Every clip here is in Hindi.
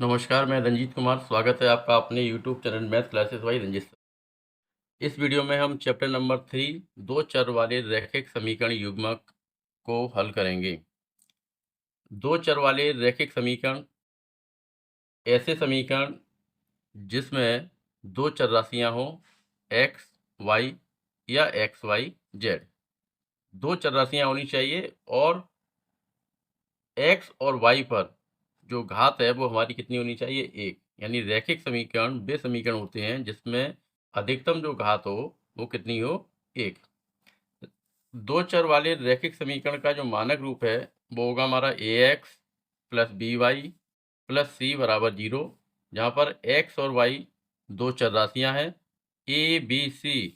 नमस्कार, मैं रंजीत कुमार। स्वागत है आपका अपने YouTube channel math classes by Ranjeet sir. इस वीडियो में हम चैप्टर नंबर 3 दो चर वाले रैखिक समीकरण युग्मक को हल करेंगे। दो चर वाले रैखिक समीकरण ऐसे समीकरण जिसमें दो चर राशियां हों x, y या x, y, z। दो चर राशियां होनी चाहिए और x और y पर जो घात है वो हमारी कितनी होनी चाहिए, एक। यानी रैखिक समीकरण वे समीकरण होते हैं जिसमें अधिकतम जो घात हो वो कितनी हो, एक। दो चर वाले रैखिक समीकरण का जो मानक रूप है वो होगा हमारा ax plus by plus c बराबर 0, जहाँ पर x और y दो चर राशियां हैं, a b c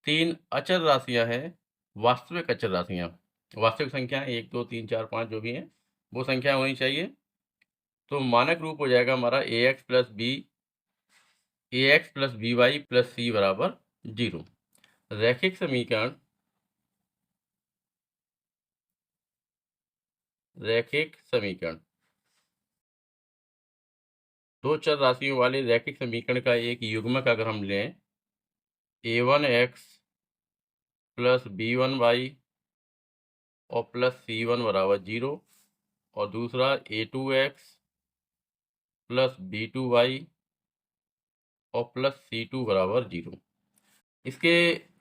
तीन अचर राशियां हैं, वास्तविक अचर राशियां। वास्तविक संख्या 1 2 3 4 5 जो भी हैं वो संख्या होनी चाहिए। तो मानक रूप हो जाएगा हमारा ax plus by plus c बराबर 0। रैखिक समीकरण दो चर राशियों वाले रैखिक समीकरण का एक युग्मक अगर हम लें a1x प्लस b1y और प्लस c1 बराबर 0, और दूसरा a2x प्लस b2y और प्लस c2 बराबर 0। इसके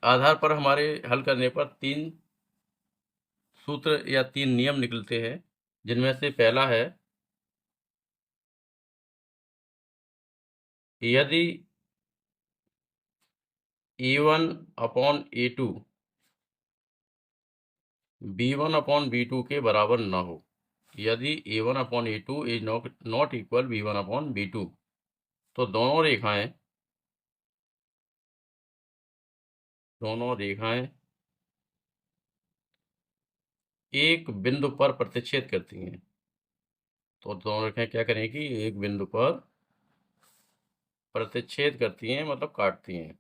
आधार पर हमारे हल करने पर तीन सूत्र या तीन नियम निकलते हैं, जिनमें से पहला है यदि a1 upon a2 b1 upon b2 के बराबर न हो, यदि a1 upon a2 is not equal b1 upon b2, तो दोनों रेखाएं एक बिंदु पर प्रतिच्छेद करती हैं। तो दोनों रेखाएं क्या करेंगी, एक बिंदु पर प्रतिच्छेद करती हैं, मतलब काटती हैं।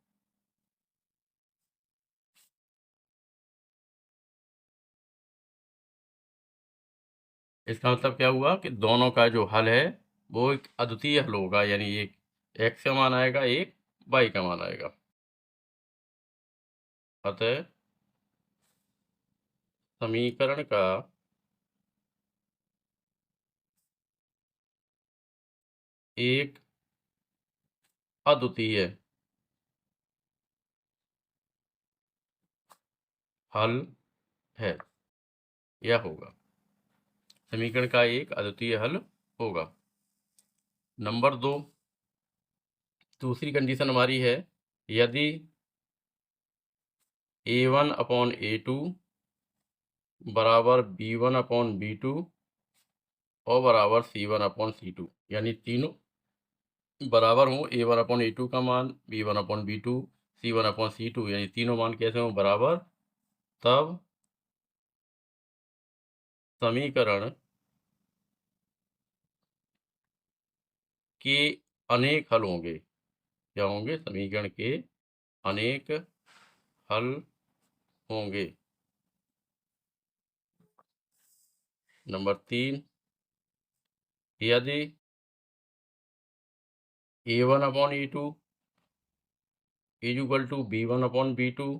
इसका मतलब क्या हुआ कि दोनों का जो हल है वो एक अद्वितीय हल होगा, यानी एक x का मान आएगा, एक y का मान आएगा। अतः समीकरण का एक अद्वितीय हल है या होगा। समीकरण का एक अद्वितीय हल होगा। नंबर 2, दूसरी कंडीशन हमारी है यदि a1 अपॉन a2 बराबर b1 अपॉन b2 और बराबर c1 अपॉन c2, यानी तीनों बराबर हों, a1 अपॉन a2 का मान, b1 upon b2, c1 upon c2, यानी तीनों मान कैसे हों, बराबर, तब समीकरण के अनेक हल होंगे। क्या होंगे, समीकरण के अनेक हल होंगे। नंबर 3, यदि a1 upon a2 is equal to b1 upon b2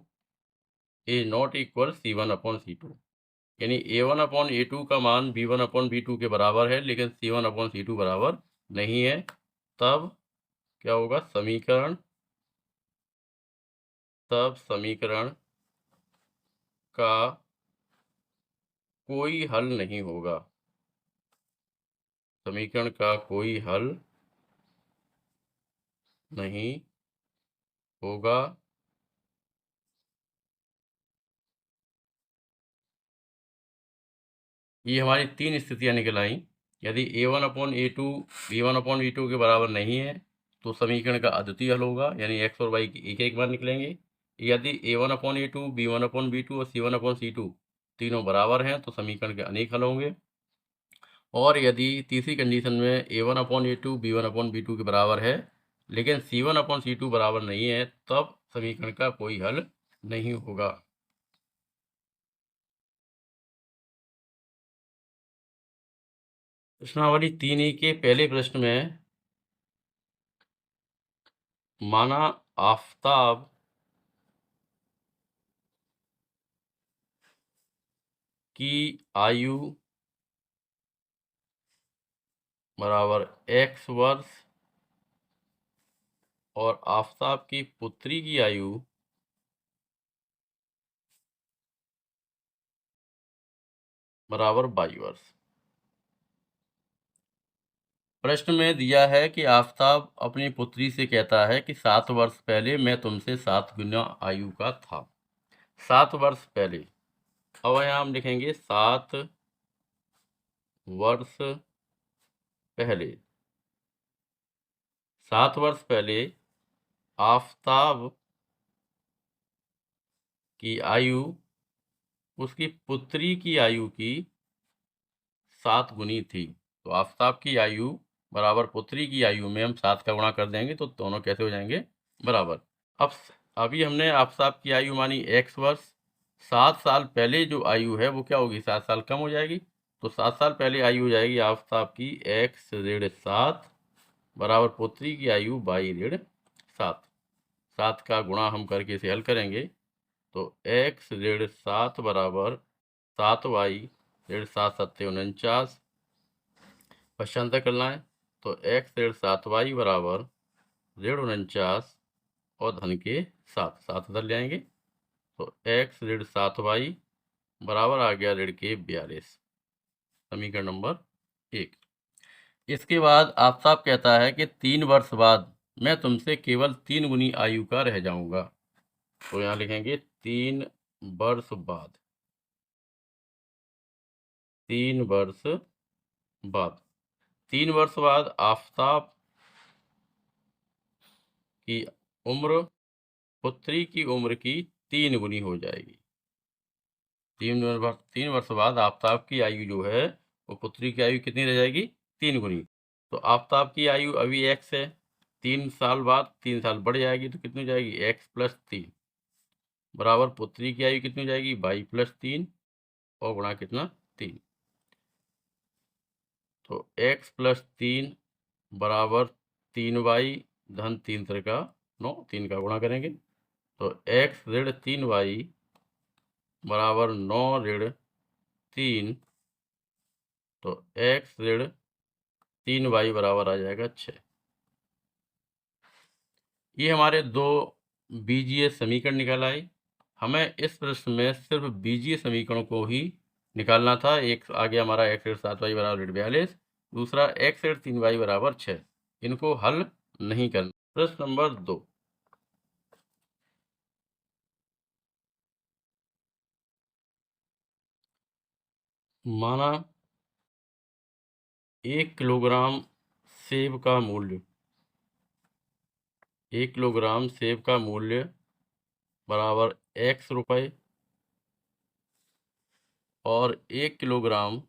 is not equal c1 upon c2, यानी a1 अपॉन a2 का मान b1 अपॉन b2 के बराबर है लेकिन c1 अपॉन c2 बराबर नहीं है, तब क्या होगा, समीकरण का कोई हल नहीं होगा। समीकरण का कोई हल नहीं होगा। ये हमारी तीन स्थितियां निकल आई। यदि a1 upon a2 b1 upon b2 के बराबर नहीं है तो समीकरण का अद्वितीय हल होगा, यानी x और y के एक एक मान निकलेंगे। यदि a1 upon a2 b1 upon b2 और c1 अपॉन c2 तीनों बराबर हैं तो समीकरण के अनेक हल होंगे। और यदि तीसरी कंडीशन में a1 upon a2 b1 upon b2 के बराबर है लेकिन c1 अपॉन c2 बराबर नहीं है, तब समीकरण का कोई हल नहीं होगा। प्रश्नावली 3E के पहले प्रश्न में माना आफताब की आयु बराबर x वर्ष और आफताब की पुत्री की आयु बराबर 22 वर्ष। प्रश्न में दिया है कि आफताब अपनी पुत्री से कहता है कि 7 वर्ष पहले मैं तुमसे 7 गुना आयु का था। 7 वर्ष पहले, अब यहाँ हम लिखेंगे 7 वर्ष पहले। 7 वर्ष पहले आफताब की आयु उसकी पुत्री की आयु की 7 गुनी थी। तो आफताब की आयु बराबर पुत्री की आयु में हम 7 का गुणा कर देंगे तो दोनों कैसे हो जाएंगे, बराबर। अब अभी हमने आफताब की आयु मानी x वर्ष। 7 साल पहले जो आयु है वो क्या होगी, 7 साल कम हो जाएगी। तो 7 साल पहले आयु हो जाएगी आफताब की x ऋण 7 बराबर पुत्री की आयु y ऋण 7। 7 का गुणा हम करके इसे हल करेंगे तो x ऋण 7 बराबर 7y ऋण 7 7 49 पश्चांतर करना है तो x ऋण 7y बराबर ऋण 49 और धन के 7 7 इधर ले आएंगे तो x ऋण 7y बराबर आ गया ऋण के 42। समीकरण नंबर 1। इसके बाद आफताब कहता है कि 3 वर्ष बाद मैं तुमसे केवल 3 गुनी आयु का रह जाऊंगा। तो यहाँ लिखेंगे 3 वर्ष बाद। 3 वर्ष बाद 3 वर्ष बाद आफताब की उम्र पुत्री की उम्र की 3 गुनी हो जाएगी। 3 वर्ष बाद आफताब की आयु जो है वो पुत्री की आयु कितनी रह जाएगी, 3 गुनी। तो आफताब की आयु अभी x है, 3 साल बाद 3 साल बढ़ जाएगी तो कितनी हो जाएगी, x प्लस 3 बराबर पुत्री की आयु कितनी हो जाएगी, y प्लस 3 और गुणा कितना 3। तो x प्लस 3 बराबर 3y धन 3 त्रिका 9, 3 का गुणा करेंगे तो x ऋण 3y बराबर 9 ऋण 3 तो x ऋण 3y बराबर आ जाएगा 6। ये हमारे 2 बीजीय समीकरण निकल आए। हमें इस प्रश्न में सिर्फ बीजीय समीकरणों को ही निकालना था। एक आ गया हमारा x ऋण 7y बराबर ऋण 42, दूसरा x ऋण 3y बराबर 6। इनको हल नहीं करना। प्रश्न नंबर 2। माना 1 किलोग्राम सेब का मूल्य 1 किलोग्राम सेब का मूल्य बराबर x रुपये और 1 किलोग्राम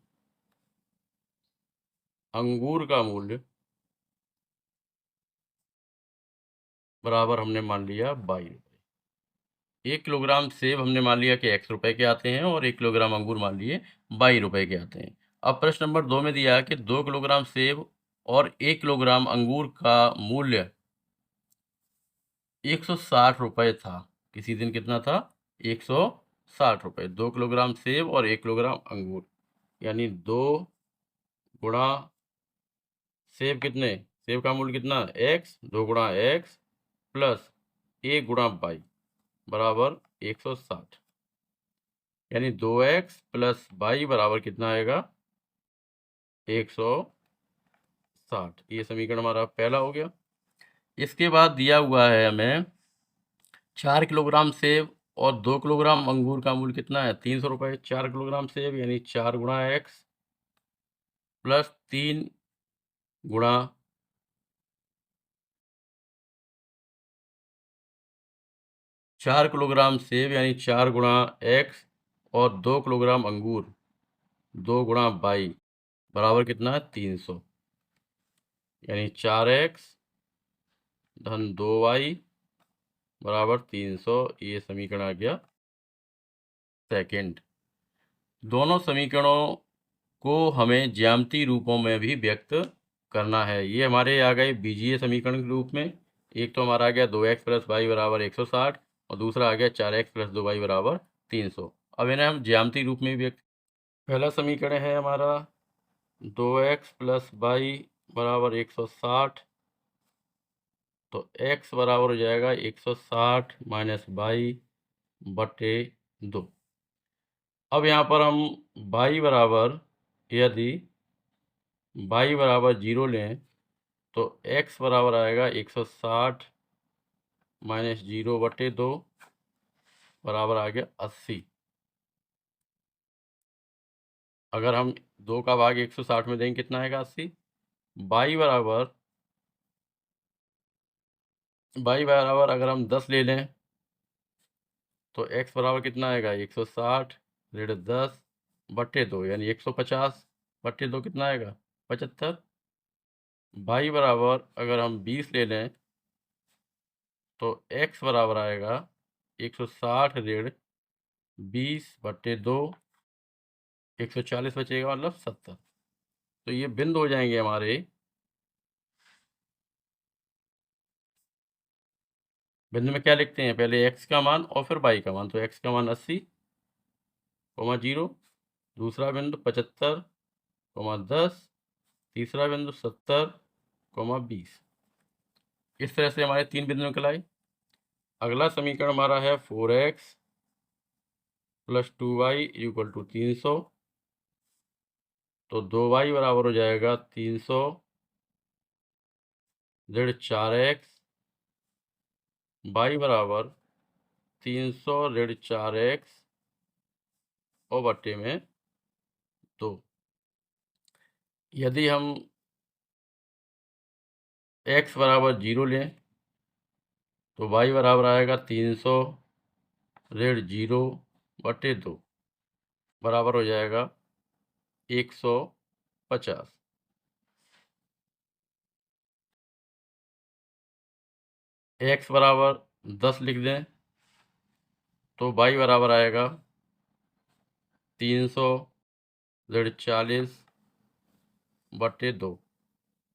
अंगूर का मूल्य बराबर हमने मान लिया 22 रुपये। 1 किलोग्राम सेब हमने मान लिया कि x रुपये के आते हैं और 1 किलोग्राम अंगूर मान लिए 22 रुपये के आते हैं। अब प्रश्न नंबर 2 में दिया है कि 2 किलोग्राम सेब और 1 किलोग्राम अंगूर का मूल्य 160 रुपये था। किसी दिन कितना था, 160 रुपये। 2 किलोग्राम सेब और 1 किलोग्राम अंगूर यानी 2 गुणा सेब कितने, सेब का मूल्य कितना x, 2 गुणा x प्लस 1 गुणा 22 बराबर 160 यानी 2x प्लस 22 बराबर कितना आएगा 160। ये समीकरण हमारा पहला हो गया। इसके बाद दिया हुआ है हमें 4 किलोग्राम सेब और 2 किलोग्राम अंगूर का मूल्य कितना है 300 रुपये। 4 किलोग्राम सेब यानी 4 गुणा x प्लस 3 गुणा 4 किलोग्राम सेब यानी 4 गुणा x और 2 किलोग्राम अंगूर 2 गुणा 22 बराबर कितना है 300 यानी 4x धन 2y बराबर 300। ये समीकरण आ गया सेकंड। दोनों समीकरणों को हमें ज्यामितीय रूपों में भी व्यक्त करना है। ये हमारे आ गए बीजीय समीकरण के रूप में। एक तो हमारा आ गया 2x + y = 160 और दूसरा आ गया 4x + 2y = 300। अब इन्हें हम ज्यामितीय रूप में भी व्यक्त। पहला समीकरण है हमारा 2x + y = 160, तो x बराबर हो जाएगा 160 - y/2। अब यहाँ पर हम y बराबर, यदि y बराबर 0 लें तो x बराबर आएगा 160 - 0/2 बराबर आ गया 80। अगर हम 2 का भाग 160 में देंगे कितना आएगा 80। y बराबर अगर हम 10 ले लें तो x बराबर कितना आएगा 160 ऋण 10/2 यानी 150/2 कितना आएगा 75। y बराबर अगर हम 20 ले लें तो x बराबर आएगा 160 ऋण 20/2, 140 बचेगा मतलब 70। तो ये बिंदु हो जाएंगे हमारे। बिंदु में क्या लिखते हैं, पहले x का मान और फिर y का मान। तो x का मान 80, 0, दूसरा बिंदु 75, 10, तीसरा बिंदु 70, 20। इस तरह से हमारे 3 बिंदु निकल आए। अगला समीकरण हमारा है 4x + 2y = 300, तो 2y बराबर हो जाएगा 300 ऋण 4x, y बराबर 300 ऋण 4x और बट्टे में 2। यदि हम x बराबर 0 लें तो y बराबर आएगा 300 ऋण 0/2 बराबर हो जाएगा 150। x बराबर 10 लिख दें तो y बराबर आएगा 300 ऋण 40/2।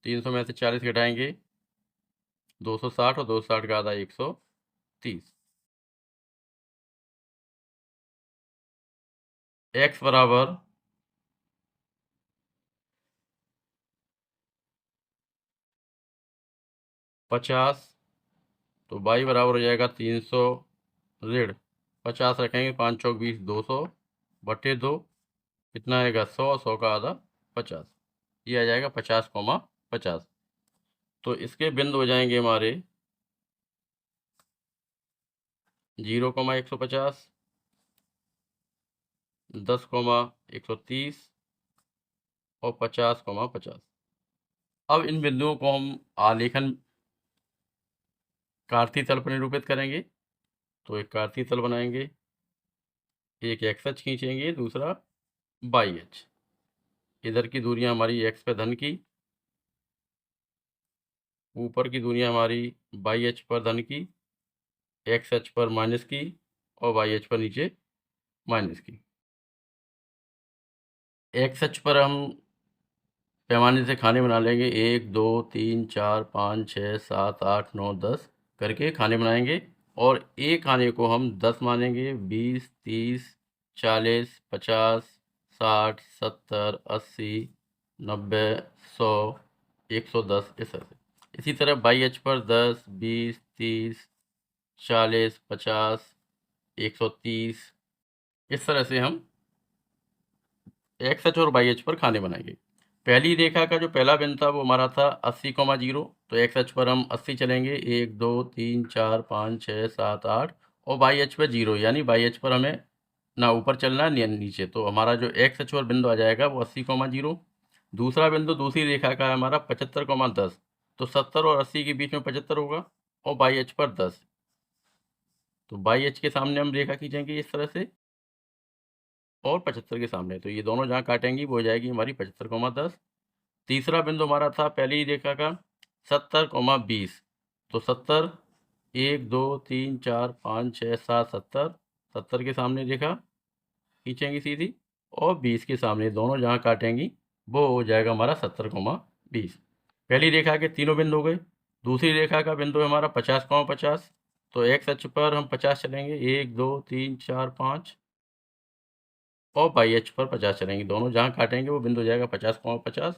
300 में से 40 घटाएंगे 260 और 260 का आधा 130। x बराबर 50, तो y बराबर हो जाएगा 300 ऋण 50 रखेंगे 5 चौक 20, 200/2 कितना आएगा 100, 100 का आधा 50। ये आ जाएगा 50,50। तो इसके बिंदु हो जाएंगे हमारे 0,150, 10,130 और 50,50। अब इन बिंदुओं को हम आलेखन कार्तीय तल पर निरूपित करेंगे। तो एक कार्तीय तल बनाएंगे, एक x अक्ष खींचेंगे, दूसरा y अक्ष। इधर की दूरियां हमारी x पे धन की, ऊपर की दूरियां हमारी y अक्ष पर धन की, x अक्ष पर माइनस की और y अक्ष पर नीचे माइनस की। x अक्ष पर हम पैमाने से खाने बना लेंगे, 1 2 3 4 5 6 7 8 9 10 करके खाने बनाएंगे। और एक खाने को हम 10 मानेंगे, 20 30 40 50 60 70 80 90 100 110 इस तरह से। इसी तरह y अक्ष पर 10 20 30 40 50 130 इस तरह से हम x अक्ष और y अक्ष पर खाने बनाएंगे। पहली रेखा का जो पहला बिंदु था वो हमारा था 80,0। तो x अक्ष पर हम 80 चलेंगे, 1 2 3 4 5 6 7 8 और y अक्ष पर 0 यानी y अक्ष पर हमें ना ऊपर चलना है ना नीचे। तो हमारा जो x अक्ष पर बिंदु आ जाएगा वो 80,0। दूसरा बिंदु दूसरी रेखा का है हमारा 75,10। तो 70 और 80 के बीच में 75 होगा और y अक्ष पर 10। तो y अक्ष के सामने हम रेखा खींचेंगे इस तरह से और 75 के सामने। तो ये दोनों जहाँ काटेंगी वो हो जाएगी हमारी 75,10। तीसरा बिंदु हमारा था पहली रेखा का 70,20। तो 70 1 2 3 4 5 6 7 70 70 के सामने रेखा खींचेंगी सीधी और 20 के सामने दोनों जहाँ काटेंगी वो हो जाएगा हमारा 70,20। पहली रेखा के तीनों बिंदु हो गए। दूसरी रेखा का बिंदु है हमारा 50,50। तो एक्स अक्ष पर हम 50 चलेंगे, 1 2 3 4 5, और वाई अक्ष पर 50 चलेंगे। दोनों जहाँ काटेंगे वो बिंदु हो जाएगा 50,50।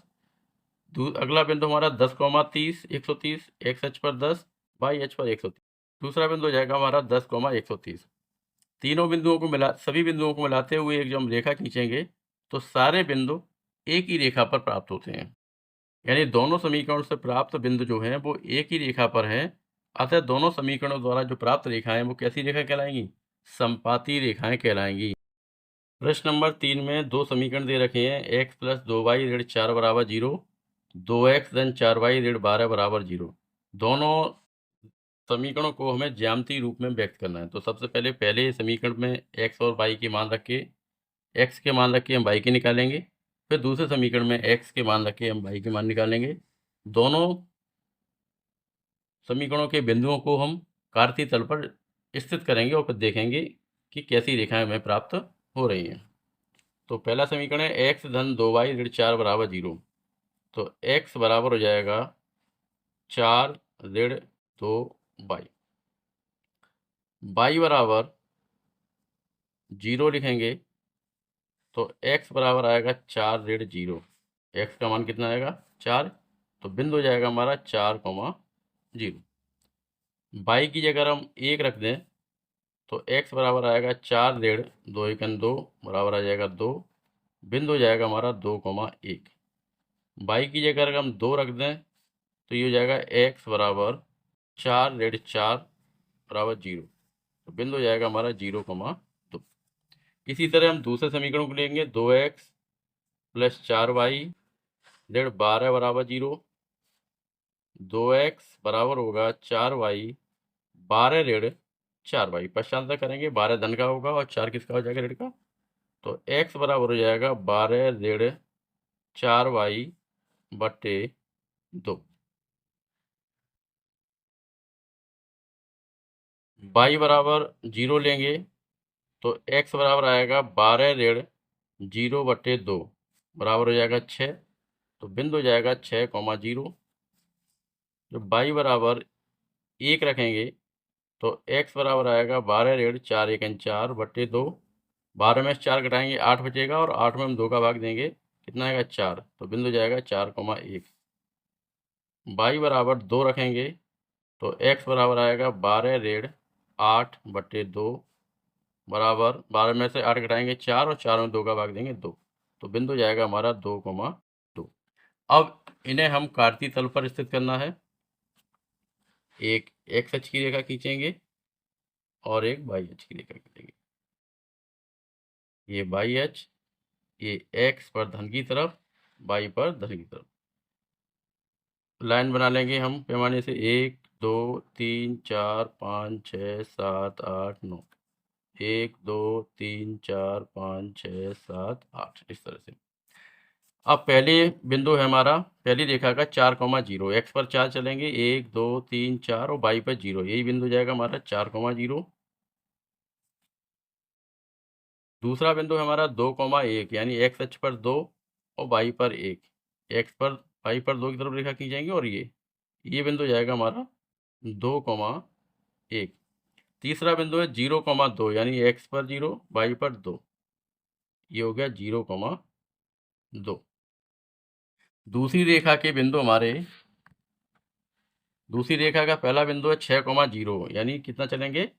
अगला बिंदु हमारा 10,30, 130, एक्स अक्ष पर 10, वाई अक्ष पर 130। दूसरा बिंदु हो जाएगा हमारा 10,130। तीनों बिंदुओं को सभी बिंदुओं को मिलाते हुए एक जब हम रेखा खींचेंगे तो सारे बिंदु एक ही रेखा पर प्राप्त होते हैं। यानी दोनों समीकरणों से प्राप्त बिंदु जो हैं वो एक ही रेखा पर हैं। अतः दोनों समीकरणों द्वारा जो प्राप्त रेखाएं वो कैसी रेखा कहलाएंगी? समपाती रेखाएं कहलाएंगी। प्रश्न नंबर 3 में दो समीकरण दे रखे हैं, x प्लस 2y ऋण 4 बराबर 0, 2x धन 4y ऋण 12 बराबर 0। दोनों समीकरणों को हमें ज्यामितीय रूप में व्यक्त करना है। तो सबसे पहले समीकरण में x और y के मान रख के, x के मान रख के हम y के निकालेंगे। फिर दूसरे समीकरण में x के मान रख के हम y के मान निकालेंगे। दोनों समीकरणों के बिंदुओं को हम कार्तीय तल पर स्थित करेंगे और फिर देखेंगे कि कैसी रेखाएं हमें प्राप्त हो रही हैं। तो पहला समीकरण है x धन 2y ऋण 4 बराबर 0। तो x बराबर हो जाएगा 4 ऋण 2y। y बराबर 0 लिखेंगे तो x बराबर आएगा 4 ऋण 0। x का मान कितना आएगा? 4। तो बिंदु हो जाएगा हमारा 4,0। y की जगह हम 1 रख दें तो x बराबर आएगा 4 ऋण 2 एकन 2 बराबर आ जाएगा 2। बिंदु हो जाएगा हमारा 2,1। y की जगह अगर हम 2 रख दें तो ये हो जाएगा x बराबर 4 ऋण 4 बराबर 0। तो बिंदु हो जाएगा हमारा 0,2। इसी तरह हम दूसरे समीकरण को लेंगे, 2x प्लस 4y ऋण 12 बराबर 0। 2x बराबर होगा 4y 12 ऋण 4y। पश्चात करेंगे, 12 धन का होगा और 4 किसका हो जाएगा? ऋण का। तो x बराबर हो जाएगा 12 ऋण 4y बटे 2। y बराबर 0 लेंगे तो x बराबर आएगा 12 ऋण 0 बटे 2 बराबर हो जाएगा 6। तो बिंदु हो जाएगा 6,0। जब y बराबर 1 रखेंगे तो x बराबर आएगा 12 ऋण 4 एकन 4 बटे 2। 12 में से 4 घटाएंगे 8 बचेगा और 8 में हम 2 का भाग देंगे, कितना आएगा? 4। तो बिंदु हो जाएगा 4,1। y बराबर 2 रखेंगे तो x बराबर आएगा 12 ऋण 8 बटे 2 बराबर 12 में से 8 घटाएंगे 4 और 4 में 2 का भाग देंगे 2। तो बिंदु जाएगा हमारा 2,2। अब इन्हें हम कार्तीय तल पर स्थित करना है। एक x अक्ष की रेखा खींचेंगे और एक y अक्ष की रेखा खींचेंगे। ये y अक्ष, ये x पर धन की तरफ, y पर धन की तरफ। लाइन बना लेंगे हम पैमाने से, 1 2 3 4 5 6 7 8 9। 1 2 3 4 5 6 7 8, इस तरह से। अब पहले बिंदु है हमारा, पहली रेखा का 4,0। x पर 4 चलेंगे, 1 2 3 4 और y पर 0। यही बिंदु हो जाएगा हमारा 4,0। दूसरा बिंदु है हमारा 2,1, यानी x अक्ष पर 2 और y पर 1। y पर 2 की तरफ रेखा खींचेंगे और ये बिंदु हो जाएगा हमारा 2,1। तीसरा बिंदु है 0,2, यानी x पर 0 y पर 2। ये हो गया 0,2। दूसरी रेखा के बिंदु हमारे, दूसरी रेखा का पहला बिंदु है 6,0, यानी कितना चलेंगे?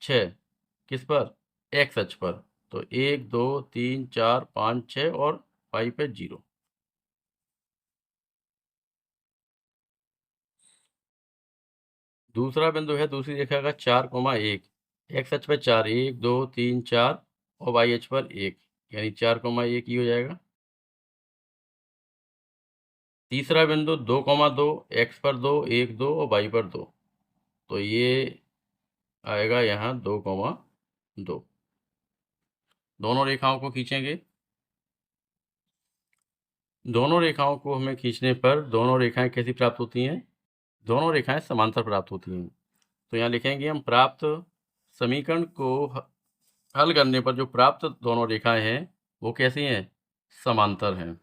6। किस पर? x अक्ष पर। तो 1 2 3 4 5 6 और y पे 0। दूसरा बिंदु है दूसरी रेखा का 4,1, x अक्ष पर 4, 1 2 3 4 और y अक्ष पर 1, यानी 4,1 ही हो जाएगा। तीसरा बिंदु 2,2, x पर 2, 1 2 और y पर 2। तो ये आएगा यहाँ 2,2। दोनों रेखाओं को खींचेंगे। दोनों रेखाओं को हमें खींचने पर दोनों रेखाएं कैसी प्राप्त होती हैं? दोनों रेखाएं समांतर प्राप्त होती हैं। तो यहाँ लिखेंगे हम, प्राप्त समीकरण को हल करने पर जो प्राप्त दोनों रेखाएं हैं वो कैसी हैं? समांतर हैं।